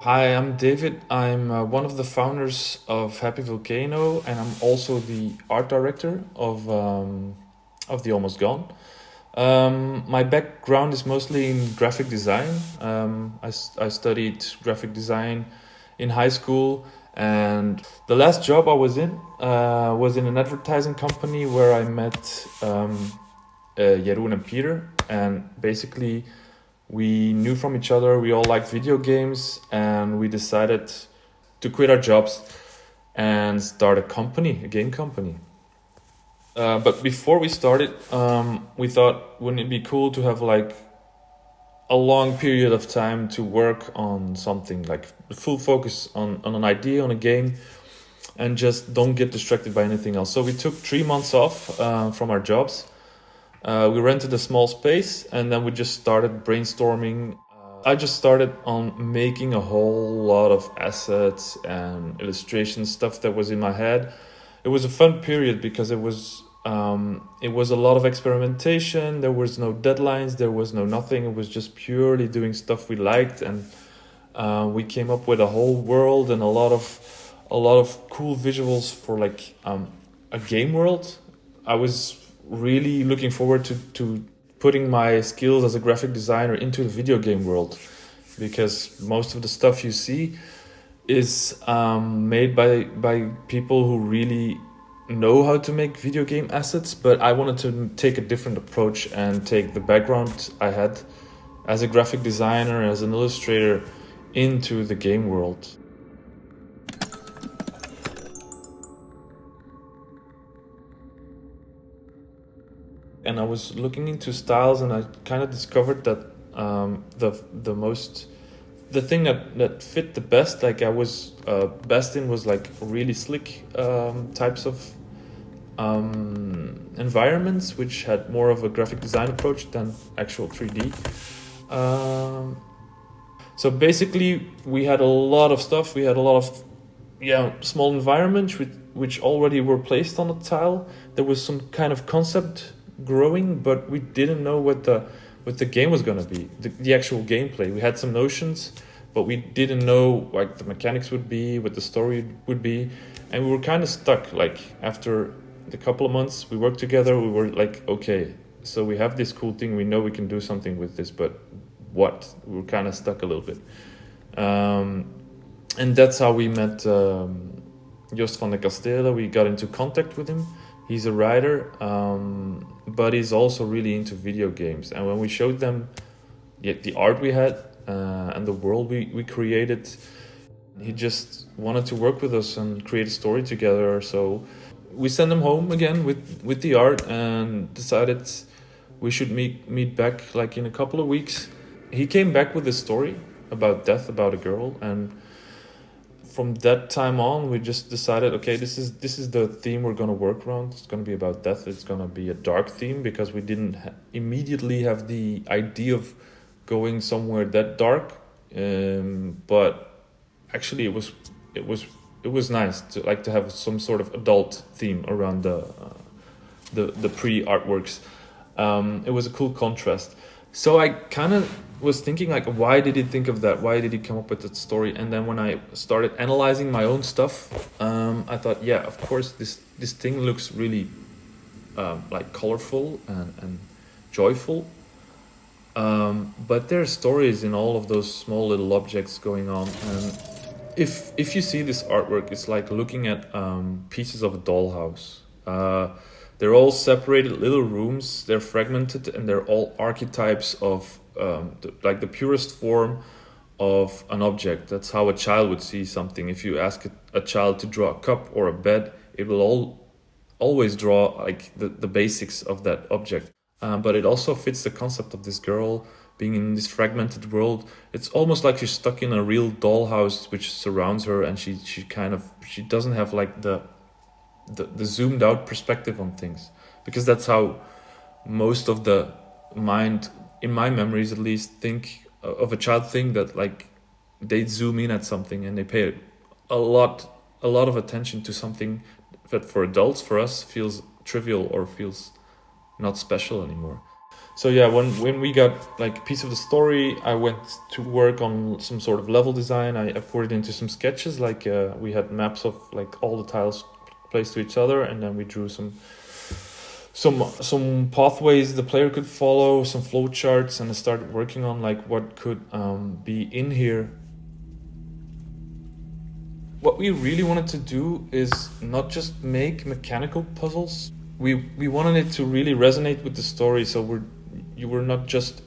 Hi, I'm David. I'm one of the founders of Happy Volcano, and I'm also the art director of the Almost Gone. My background is mostly in graphic design. I studied graphic design in high school, and the last job I was in an advertising company where I met Jeroen and Peter, and basically we knew from each other. We all liked video games, and we decided to quit our jobs and start a company, a game company. But before we started, we thought, wouldn't it be cool to have like a long period of time to work on something, like full focus on an idea, on a game, and just don't get distracted by anything else. So we took 3 months off from our jobs. We rented a small space, and then we just started brainstorming. I just started on making a whole lot of assets and illustration stuff that was in my head. It was a fun period because it was a lot of experimentation. There was no deadlines. There was no nothing. It was just purely doing stuff we liked, and we came up with a whole world and a lot of cool visuals for like a game world. I was really looking forward to putting my skills as a graphic designer into the video game world, because most of the stuff you see is made by people who really know how to make video game assets. But I wanted to take a different approach and take the background I had as a graphic designer, as an illustrator, into the game world. And I was looking into styles, and I kind of discovered that the thing that fit the best, like I was best in, was like really slick types of environments, which had more of a graphic design approach than actual 3D. So basically, we had a lot of stuff. We had a lot of small environments which already were placed on a tile. There was some kind of concept growing, but we didn't know what the game was gonna be. The actual gameplay. We had some notions, but we didn't know like the mechanics would be, what the story would be, and we were kind of stuck. Like after the couple of months we worked together, we were like, okay, so we have this cool thing. We know we can do something with this, but what? We were kind of stuck a little bit. And that's how we met Joost van der Kastelen. We got into contact with him. He's a writer, but he's also really into video games. And when we showed them the art we had and the world we created, he just wanted to work with us and create a story together. So we sent him home again with the art and decided we should meet back like in a couple of weeks. He came back with a story about death, about a girl, and from that time on, we just decided, okay, this is the theme we're gonna work around. It's gonna be about death. It's gonna be a dark theme, because we didn't immediately have the idea of going somewhere that dark. But actually, it was nice to have some sort of adult theme around the pre artworks. It was a cool contrast. So I kind of was thinking, like, why did he think of that? Why did he come up with that story? And then when I started analyzing my own stuff, I thought, yeah, of course, this thing looks really like colorful and joyful. But there are stories in all of those small little objects going on. And if you see this artwork, it's like looking at pieces of a dollhouse. They're all separated little rooms. They're fragmented, and they're all archetypes of like the purest form of an object. That's how a child would see something. If you ask a child to draw a cup or a bed, it will always draw like the basics of that object. But it also fits the concept of this girl being in this fragmented world. It's almost like she's stuck in a real dollhouse which surrounds her, and she doesn't have like the zoomed out perspective on things, because that's how most of the mind, in my memories at least, think of a child thing, that like they zoom in at something and they pay a lot of attention to something that for adults, for us, feels trivial or feels not special anymore. So yeah, when we got like a piece of the story, I went to work on some sort of level design. I poured it into some sketches, like we had maps of like all the tiles placed to each other, and then we drew some pathways the player could follow, some flow charts, and I started working on like what could be in here. What we really wanted to do is not just make mechanical puzzles. We wanted it to really resonate with the story, so you were not just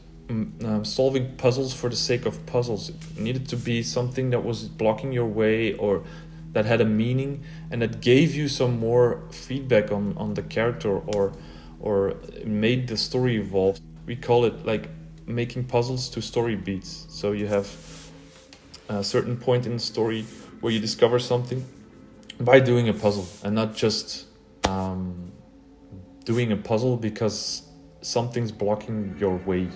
solving puzzles for the sake of puzzles. It needed to be something that was blocking your way, or that had a meaning, and that gave you some more feedback on the character, or made the story evolve. We call it like making puzzles to story beats. So you have a certain point in the story where you discover something by doing a puzzle, and not just doing a puzzle because something's blocking your way.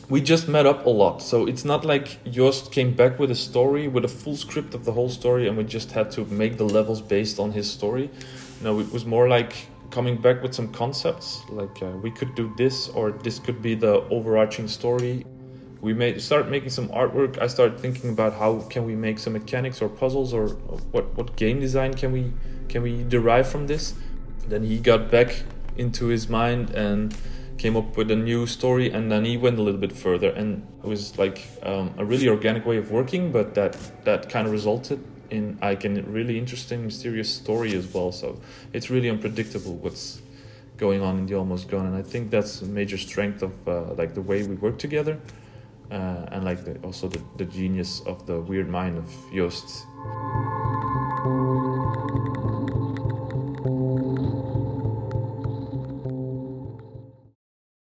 We just met up a lot, so it's not like Joost came back with a story, with a full script of the whole story, and we just had to make the levels based on his story. No, it was more like coming back with some concepts, like we could do this, or this could be the overarching story. We start making some artwork. I started thinking about how can we make some mechanics or puzzles, or what game design can we derive from this. Then he got back into his mind and came up with a new story, and then he went a little bit further, and it was like a really organic way of working, but that kind of resulted in like a really interesting, mysterious story as well. So it's really unpredictable what's going on in The Almost Gone, and I think that's a major strength of like the way we work together, and like also the genius of the weird mind of Joost.